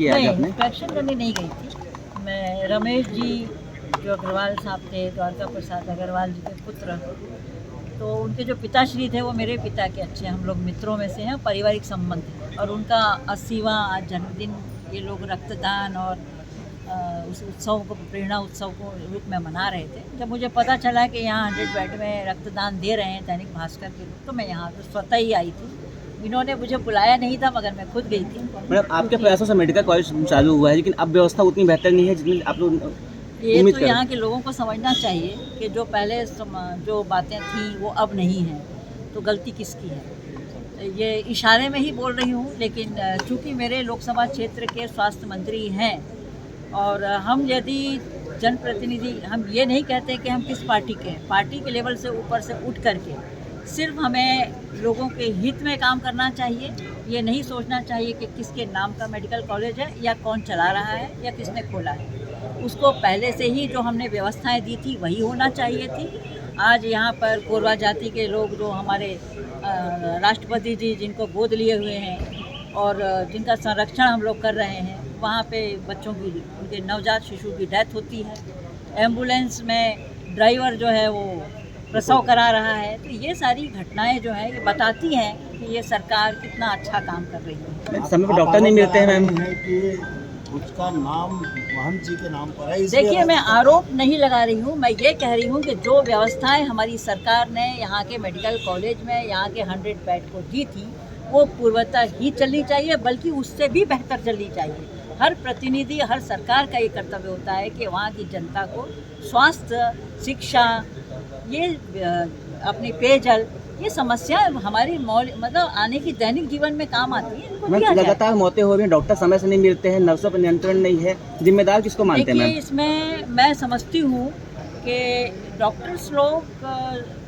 किया आज आपने? इंस्पेक्शन करने नहीं गई थी मैं। रमेश जी जो अग्रवाल साहब थे, द्वारका प्रसाद अग्रवाल जी के पुत्र, तो उनके जो पिताश्री थे वो मेरे पिता के अच्छे हम लोग मित्रों में से हैं, पारिवारिक संबंध है। और उनका 80वां आज जन्मदिन ये लोग रक्तदान और उस उत्सव को, प्रेरणा उत्सव को रूप में मना रहे थे। जब मुझे पता चला कि यहाँ 100 बेड में रक्तदान दे रहे हैं दैनिक भास्कर के लोग, तो मैं यहाँ तो स्वतः ही आई थी। इन्होंने मुझे बुलाया नहीं था मगर मैं खुद गई थी। मैडम आपके प्रयासों से मेडिकल कॉलेज चालू हुआ है, लेकिन अब व्यवस्था उतनी बेहतर नहीं है जितनी आप लोग ये तो यहाँ के लोगों को समझना चाहिए कि जो पहले जो बातें थी वो अब नहीं हैं, तो गलती किसकी है। ये इशारे में ही बोल रही हूँ, लेकिन चूँकि मेरे लोकसभा क्षेत्र के स्वास्थ्य मंत्री हैं और हम यदि जनप्रतिनिधि, हम ये नहीं कहते कि हम किस पार्टी के हैं। पार्टी के लेवल से ऊपर से उठ करके सिर्फ हमें लोगों के हित में काम करना चाहिए। ये नहीं सोचना चाहिए कि किसके नाम का मेडिकल कॉलेज है या कौन चला रहा है या किसने खोला है। उसको पहले से ही जो हमने व्यवस्थाएं दी थी वही होना चाहिए थी। आज यहाँ पर कोरवा जाति के लोग जो हमारे राष्ट्रपति जी जिनको गोद लिए हुए हैं और जिनका संरक्षण हम लोग कर रहे हैं, वहाँ पे बच्चों की, उनके नवजात शिशु की डेथ होती है। एम्बुलेंस में ड्राइवर जो है वो प्रसव करा रहा है। तो ये सारी घटनाएं जो है ये बताती हैं कि ये सरकार कितना अच्छा काम कर रही है। समय पर डॉक्टर नहीं मिलते हैं मैम। उसका नाम महंत जी के नाम पर है। देखिए, मैं आरोप नहीं लगा रही हूँ, मैं ये कह रही हूँ कि जो व्यवस्थाएं हमारी सरकार ने यहाँ के मेडिकल कॉलेज में यहाँ के 100 बेड को दी थी वो पूर्वतः ही चलनी चाहिए, बल्कि उससे भी बेहतर चलनी चाहिए। हर प्रतिनिधि, हर सरकार का ये कर्तव्य होता है कि वहाँ की जनता को स्वास्थ्य, शिक्षा, ये अपनी पेयजल, ये समस्या हमारी मतलब आने की दैनिक जीवन में काम आती है। लगातार मौतें हो रही हैं, डॉक्टर समय से नहीं मिलते हैं, नर्सों पर नियंत्रण नहीं है, जिम्मेदार किसको मानते हैं मैम? इसमें मैं समझती हूँ कि डॉक्टर्स लोग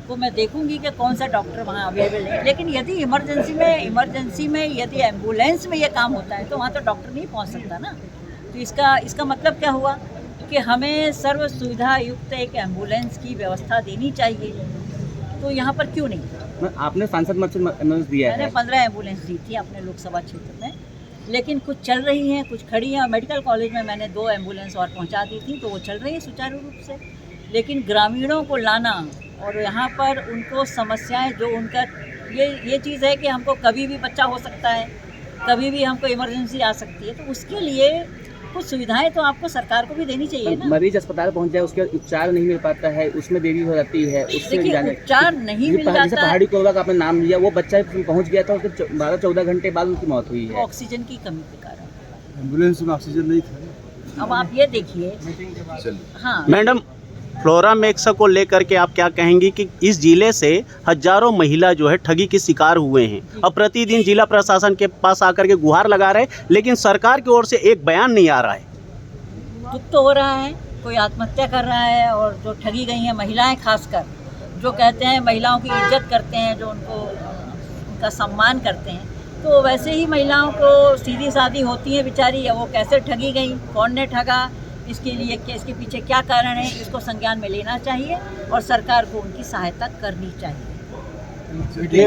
को मैं देखूंगी कि कौन सा डॉक्टर वहाँ अवेलेबल है। लेकिन यदि इमरजेंसी में यदि एम्बुलेंस में ये काम होता है तो वहाँ तो डॉक्टर नहीं पहुँच सकता ना। तो इसका मतलब क्या हुआ कि हमें सर्व सुविधा युक्त एक एम्बुलेंस की व्यवस्था देनी चाहिए। तो यहाँ पर क्यों नहीं? आपने सांसद मत से दिया है। मैंने 15 एम्बुलेंस दी थी अपने लोकसभा क्षेत्र में, लेकिन कुछ चल रही हैं, कुछ खड़ी हैं। मेडिकल कॉलेज में मैंने 2 एम्बुलेंस और पहुँचा दी थी, तो वो चल रही है सुचारू रूप से। लेकिन ग्रामीणों को लाना और यहाँ पर उनको समस्याएं जो उनका ये चीज़ है कि हमको कभी भी बच्चा हो सकता है, कभी भी हमको इमरजेंसी आ सकती है, तो उसके लिए कुछ सुविधाएं तो आपको सरकार को भी देनी चाहिए ना। मरीज अस्पताल पहुंच जाए, उसके उपचार नहीं मिल पाता है, उसमें देरी हो जाती है। देखिए, उपचार नहीं मिल जाता है। पहाड़ी कोरबा का आपने नाम लिया, वो बच्चा पहुंच गया था, उसके 12-14 घंटे बाद उनकी मौत हुई है। ऑक्सीजन की कमी के कारण। एम्बुलेंस में ऑक्सीजन नहीं था। अब आप ये देखिए। हाँ मैडम, फ्लोरा मैक्स को लेकर के आप क्या कहेंगी कि इस जिले से हजारों महिला जो है ठगी के शिकार हुए हैं और प्रतिदिन जिला प्रशासन के पास आकर के गुहार लगा रहे हैं, लेकिन सरकार की ओर से एक बयान नहीं आ रहा है। दुख तो हो रहा है, कोई आत्महत्या कर रहा है और जो ठगी गई हैं महिलाएं, खासकर जो कहते हैं महिलाओं की इज्जत करते हैं, जो उनका सम्मान करते हैं, तो वैसे ही महिलाओं को सीधी सादी होती है बेचारी, वो कैसे ठगी गई, कौन ने ठगा, इसके लिए इसके पीछे क्या कारण है, इसको संज्ञान में लेना चाहिए और सरकार को उनकी सहायता करनी चाहिए।